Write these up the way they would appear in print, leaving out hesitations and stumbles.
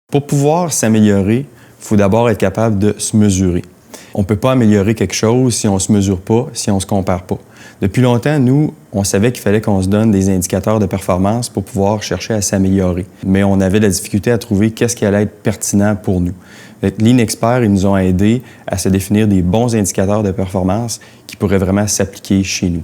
Pour pouvoir s'améliorer, il faut d'abord être capable de se mesurer. On ne peut pas améliorer quelque chose si on ne se mesure pas, si on ne se compare pas. Depuis longtemps, nous, on savait qu'il fallait qu'on se donne des indicateurs de performance pour pouvoir chercher à s'améliorer. Mais on avait de la difficulté à trouver qu'est-ce qui allait être pertinent pour nous. Lean Expert, ils nous ont aidés à se définir des bons indicateurs de performance qui pourraient vraiment s'appliquer chez nous.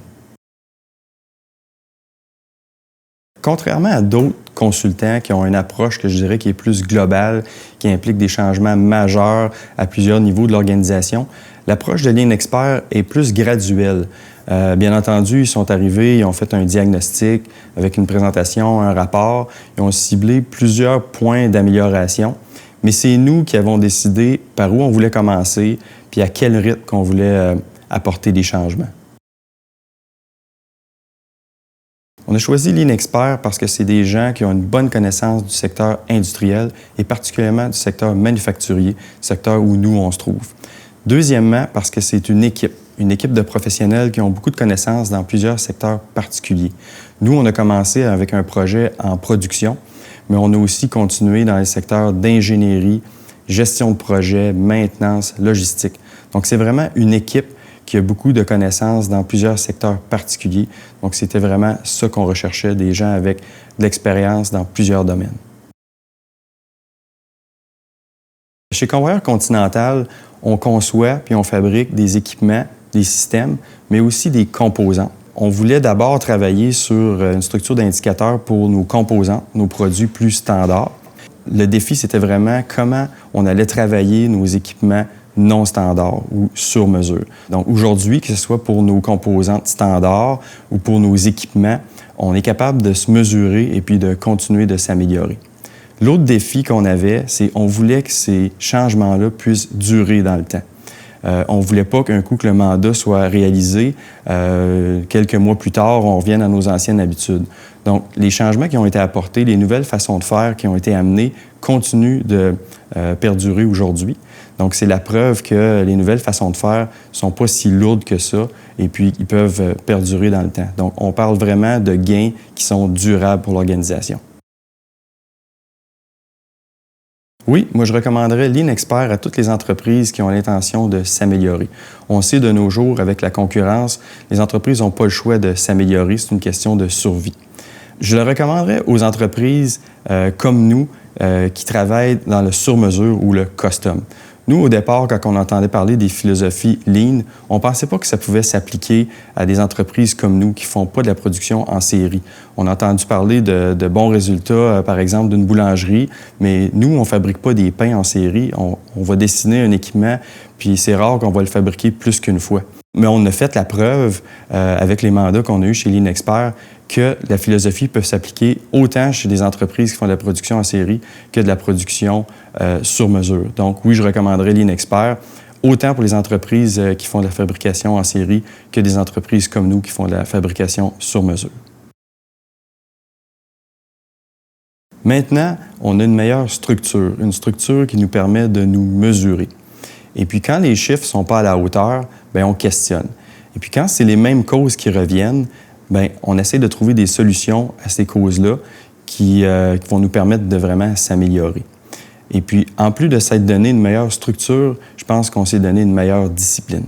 Contrairement à d'autres consultants qui ont une approche que je dirais qui est plus globale, qui implique des changements majeurs à plusieurs niveaux de l'organisation, l'approche de Lean Expert est plus graduelle. Bien entendu, ils sont arrivés, ils ont fait un diagnostic avec une présentation, un rapport, ils ont ciblé plusieurs points d'amélioration, mais c'est nous qui avons décidé par où on voulait commencer puis à quel rythme qu'on voulait apporter des changements. On a choisi Lean Expert parce que c'est des gens qui ont une bonne connaissance du secteur industriel et particulièrement du secteur manufacturier, secteur où nous, on se trouve. Deuxièmement, parce que c'est une équipe de professionnels qui ont beaucoup de connaissances dans plusieurs secteurs particuliers. Nous, on a commencé avec un projet en production, mais on a aussi continué dans les secteurs d'ingénierie, gestion de projet, maintenance, logistique. Donc, c'est vraiment une équipe qui a beaucoup de connaissances dans plusieurs secteurs particuliers. Donc, c'était vraiment ça qu'on recherchait, des gens avec de l'expérience dans plusieurs domaines. Chez Convoyeur Continental, on conçoit puis on fabrique des équipements, des systèmes, mais aussi des composants. On voulait d'abord travailler sur une structure d'indicateurs pour nos composants, nos produits plus standards. Le défi, c'était vraiment comment on allait travailler nos équipements non standards ou sur mesure. Donc aujourd'hui, que ce soit pour nos composantes standards ou pour nos équipements, on est capable de se mesurer et puis de continuer de s'améliorer. L'autre défi qu'on avait, c'est qu'on voulait que ces changements-là puissent durer dans le temps. On ne voulait pas qu'un coup que le mandat soit réalisé, quelques mois plus tard, on revienne à nos anciennes habitudes. Donc, les changements qui ont été apportés, les nouvelles façons de faire qui ont été amenées continuent de perdurer aujourd'hui. Donc, c'est la preuve que les nouvelles façons de faire ne sont pas si lourdes que ça et puis ils peuvent perdurer dans le temps. Donc, on parle vraiment de gains qui sont durables pour l'organisation. Oui, moi je recommanderais Lean Expert à toutes les entreprises qui ont l'intention de s'améliorer. On sait de nos jours, avec la concurrence, les entreprises n'ont pas le choix de s'améliorer, c'est une question de survie. Je le recommanderais aux entreprises comme nous qui travaillent dans le sur-mesure ou le custom. Nous, au départ, quand on entendait parler des philosophies Lean, on ne pensait pas que ça pouvait s'appliquer à des entreprises comme nous qui ne font pas de la production en série. On a entendu parler de bons résultats, par exemple, d'une boulangerie, mais nous, on ne fabrique pas des pains en série. On va dessiner un équipement, puis c'est rare qu'on va le fabriquer plus qu'une fois. Mais on a fait la preuve, avec les mandats qu'on a eus chez Lean Expert, que la philosophie peut s'appliquer autant chez des entreprises qui font de la production en série que de la production sur mesure. Donc oui, je recommanderais Lean Expert, autant pour les entreprises qui font de la fabrication en série que des entreprises comme nous qui font de la fabrication sur mesure. Maintenant, on a une meilleure structure, une structure qui nous permet de nous mesurer. Et puis quand les chiffres ne sont pas à la hauteur, bien, on questionne. Et puis quand c'est les mêmes causes qui reviennent, bien, on essaie de trouver des solutions à ces causes-là qui vont nous permettre de vraiment s'améliorer. Et puis, en plus de s'être donné une meilleure structure, je pense qu'on s'est donné une meilleure discipline.